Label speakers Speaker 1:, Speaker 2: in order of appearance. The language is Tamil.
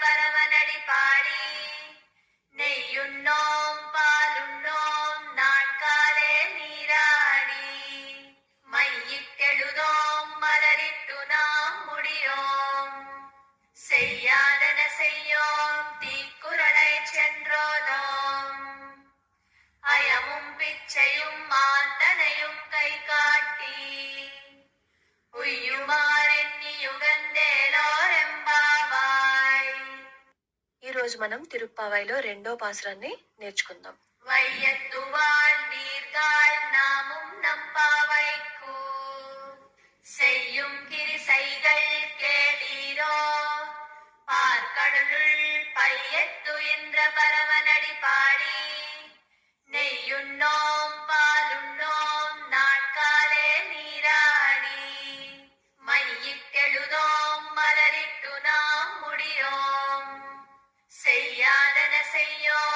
Speaker 1: பரமனடி பாடி நெய்யுண்ணோம் பாலுண்ணோம் நாட்காலே நீராடி மையிட்டெழுதோம் மலரிட்டு நாம் முடியோம் செய்யாதன செய்யோம் தீக்குறளை சென்றோதோம் அயமும் பிச்சையும் மாந்தனையும் கை காட்டி
Speaker 2: ఈ రోజు మనం తిరుప్పావైలో రెండో పాసురాన్ని నేర్చుకుందాం.
Speaker 1: வையத்துவாள் நீர்காள் நாமும் நம்பாவைக்கு செய்யும் கிரிசைகள் கேளீரோ பார்க்கடலுள் பையத்து என்ற பரமனடி பாடி நெய்யுண்ணோம் பாலுண்ணோம் நாட்காலே நீராடி மையிட்டெழுதோம் மலரிட்டு நாம் முடியோம் செய்யாதன செய்யோம்